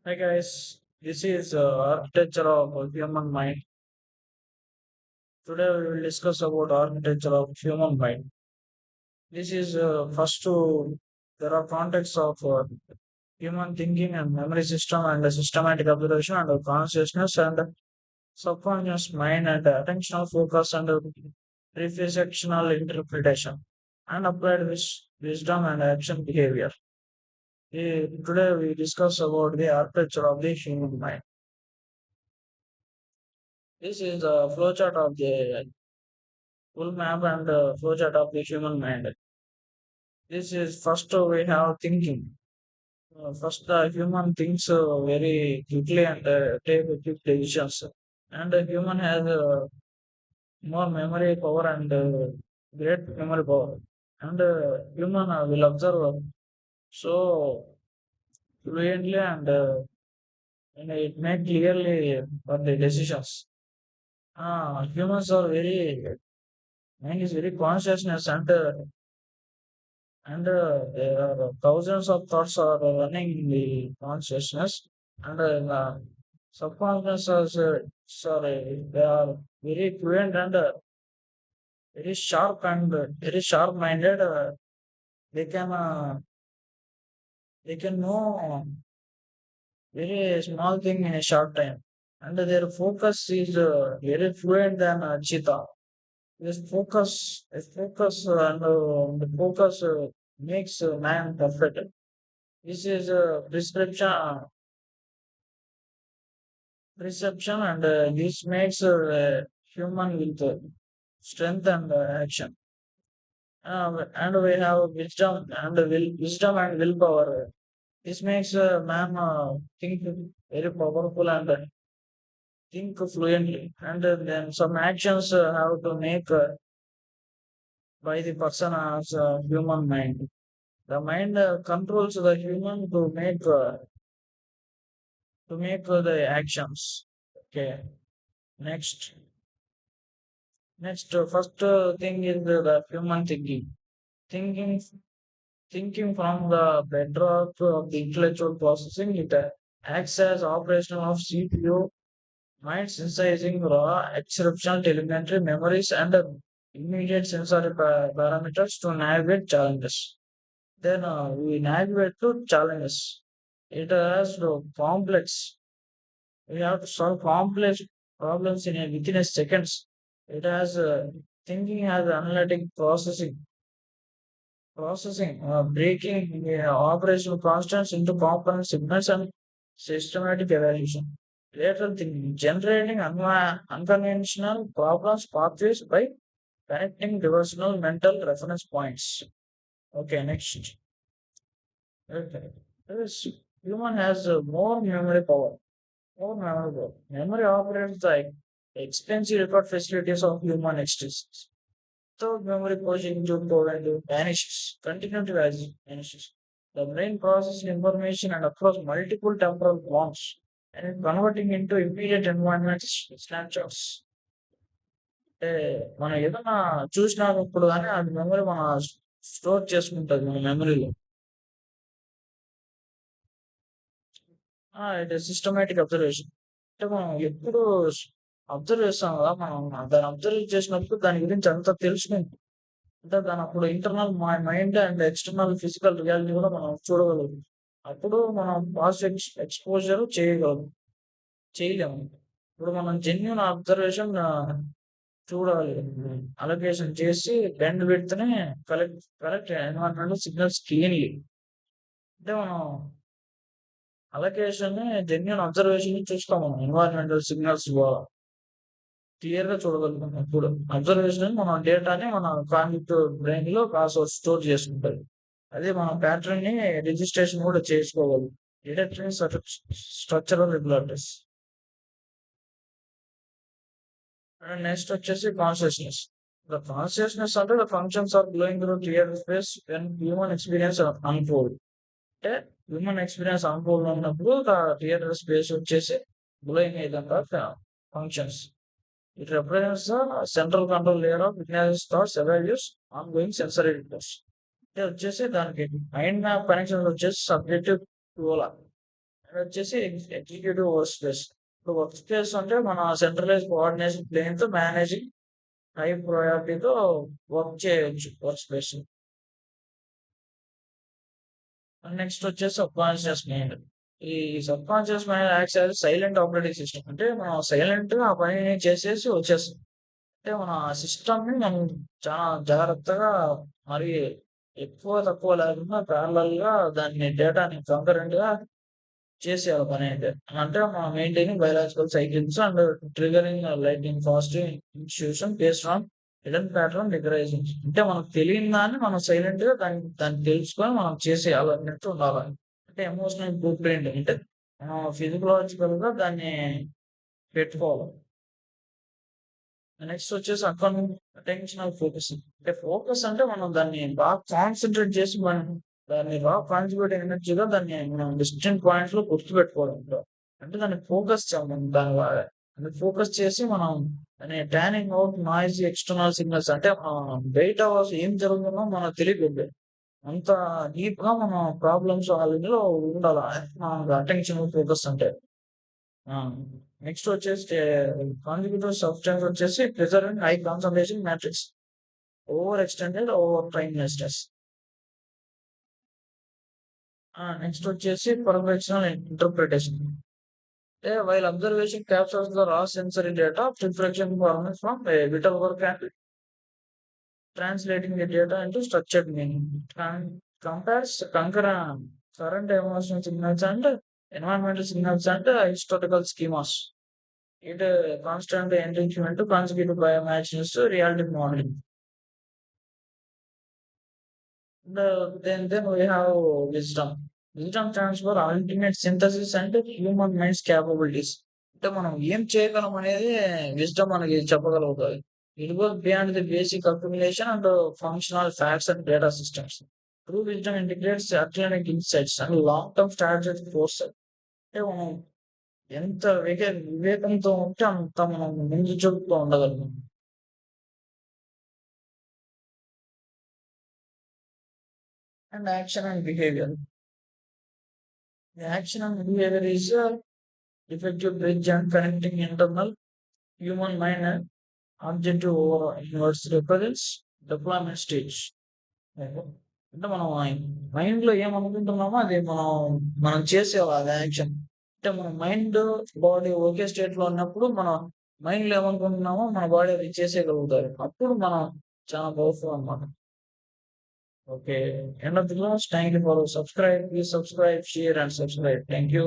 Hi guys, this is architecture of human mind. Today we will discuss about architecture of human mind. This is first to there are contexts of human thinking and memory system and the systematic observation and consciousness and subconscious mind and attentional focus and reflectional interpretation and applied wisdom and action behavior. Today we discuss about the architecture of the human mind. This is a flowchart of the full map and flowchart of the human mind. This is first we have thinking. First, the human thinks very quickly and take quick decisions. And the human has more memory power and great memory power. And human will observe so fluently and it make clearly for the decisions. Humans are very mind is very consciousness and there are thousands of thoughts are running in the consciousness and subconscious is, sorry, they are very fluent and very sharp and very sharp minded. They can uh, they can know very small thing in a short time, and their focus is very fluent than cheetah. This focus and the focus makes man perfect. This is a prescription, and this makes human with strength and action. And we have wisdom and willpower. This makes man think very powerful and think fluently. And then some actions have to make by the person as human mind. The mind controls the human to make the actions. Okay. Next. First thing is the human thinking. Thinking, thinking from the bedrock of the intellectual processing, it acts as operation of CPU, mind synthesizing raw exceptional telemetry memories and immediate sensory parameters to navigate challenges. Then we navigate to challenges. It has complex. We have to solve complex problems within a seconds. It has thinking has analytic processing, breaking operational constants into component signals and systematic evaluation. Lateral thinking, generating unconventional problems pathways by connecting reversible mental reference points. Okay, next. Okay. This human has more memory power. More memory power. Memory operates the expensive record facilities of human existence. So memory position to prevent vanishes, continuity vanishes. The brain processes information and across multiple temporal bonds and converting into immediate environment snapshots. అంటే మనం ఏదైనా చూసినప్పుడు కానీ అది memory మన store చేసుకుంటుంది మన మెమరీలో. It systematic observation. అంటే మనం ఎప్పుడు అబ్జర్వ్ చేస్తాం కదా, మనం దాన్ని అబ్జర్వ్ చేసినప్పుడు దాని గురించి అంతా తెలుసుకుంటాం. అంటే దాని అప్పుడు internal mind and external physical reality కూడా మనం చూడగలుగుతాం. అప్పుడు మనం పాస్ట్ ఎక్స్పోజర్ చేయలేము. ఇప్పుడు మనం జెన్యున్ అబ్జర్వేషన్ చూడాలి. అలొకేషన్ చేసి బెండ్ విడ్త్‌ని కరెక్ట్ ఎన్విరాన్మెంటల్ సిగ్నల్స్ క్లీన్‌లీ. అంటే మనం అలొకేషన్‌ని జెన్యూన్ అబ్జర్వేషన్‌ని చూస్తాం మనం. ఎన్విరాన్మెంటల్ సిగ్నల్స్ ద్వారా క్లియర్‌గా చూడగలుగుతాం. ఇప్పుడు అబ్జర్వేషన్ మన డేటాని మన కాగ్నిటివ్ బ్రెయిన్‌లో స్టోర్ చేసుకుంటది. అదే మనం ప్యాటర్న్‌ని రిజిస్ట్రేషన్ కూడా చేసుకోగలం. Detecting structural regulators. And next వచ్చేసి కాన్షియస్‌నెస్. ద కాన్షియస్‌నెస్ అంటే the functions are glowing through clear space when human experience unfold. అంటే హ్యూమన్ ఎక్స్‌పీరియన్స్ అన్‌ఫోల్డ్ ఉన్నప్పుడు ద క్లియర్ స్పేస్ వచ్చేసి గ్లోయింగ్ విధంగా functions. It represents the central control layer of witness thoughts, values, ongoing sensory inputs. అంటే వచ్చేసి దానికి mind map connection వచ్చేసి subjective టూలా. వచ్చేసి executive work space. ఇప్పుడు వర్క్ స్పేస్ అంటే మన సెంట్రలైజ్ కోఆర్డినేషన్ ప్లేన్ తో మేనేజింగ్ హై ప్రయారిటీతో వర్క్ చేయొచ్చు వర్క్ స్పేస్. నెక్స్ట్ వచ్చేసి సబ్ కాన్షియస్ మైండ్. ఈ sub conscious mind acts as silent operating system. అంటే మనం సైలెంట్ గా ఆ పని చేసేసి వచ్చేస్తాం. అంటే మన సిస్టమ్ ని మనం చాలా జాగ్రత్తగా మరి ఎక్కువ తక్కువ లేకుండా ప్యారలల్ గా దాన్ని డేటాని కంకరెంట్ గా చేసేయాలి పని అయితే. అంటే మనం maintaining biological cycles and triggering lightning fast institution based on hidden pattern డికరైజింగ్. అంటే మనకు తెలియని దాన్ని మనం సైలెంట్ గా దాన్ని తెలుసుకొని మనం చేసేయాలి అన్నట్టు ఉండాలి. అంటే ఎమోషనల్ బ్లూ ప్రింట్ అంటే ఫిజికలాజికల్ గా దాన్ని పెట్టుకోవాలి. నెక్స్ట్ వచ్చేసి అటెన్షనల్ ఫోకసింగ్. అంటే ఫోకస్ అంటే మనం దాన్ని బాగా కాన్సన్ట్రేట్ చేసి మనం దాన్ని బాగా కాన్సన్ట్రేట్ ఎనర్జీగా దాన్ని మనం డిస్టెంట్ పాయింట్స్ లో గుర్తుపెట్టుకోవడం. అంటే దాన్ని ఫోకస్ చేయాలి దాని ఫోకస్ చేసి మనం దాన్ని tanning out noise external signals. అంటే బయట ఏం జరుగుతుందో మనకు తెలియదు. అంత డీప్ గా మనం ప్రాబ్లమ్స్ సాల్వింగ్ లో ఉండాలి అటెన్షన్ ఫోకస్ అంటే. నెక్స్ట్ వచ్చేసి కాన్సిక్యూటివ్ సబ్స్టెన్స్ వచ్చేసి preserving high concentration matrix over extended over timelessness. Next వచ్చేసి పర్ఫెక్షనల్ interpretation. While observation captures the raw sensory data reflection format from vital work and translating the data into structured meaning. Compares current emotional signals and environmental signals and historical schemas. It constant enrichment to consecutive bioimages to reality modeling. Then we have wisdom. Wisdom stands for ultimate synthesis and human mind's capabilities. అంటే మనం ఏం చేయగలం అనేది wisdom మనకి చెప్పగలుగుతుంది. It goes beyond the basic accumulation and functional facts and data systems. True wisdom integrates academic insights and long-term strategic foresight. అంటే మనం ఎంత వివేకంతో ఉంటే అంత మనం ముందు చూపుతూ ఉండగలం. And action and behaviour. Action and behavior is a effective bridge and connecting internal human mind and objective over inwards represents deployment stage. అంటే మనం మైండ్ లో ఏమనుకుంటున్నామో అది మనం చేసేవాళ్ళ అది యాక్షన్. అంటే మన మైండ్ బాడీ ఒకే స్టేట్ లో ఉన్నప్పుడు మనం మైండ్ లో ఏమనుకుంటున్నామో మన బాడీ అది చేసేయగలుగుతారు. అప్పుడు మనం చాలా పవర్ఫుల్ అన్నమాట. Okay, end of the class. Thank you for subscribe. Please subscribe, share, and subscribe. Thank you.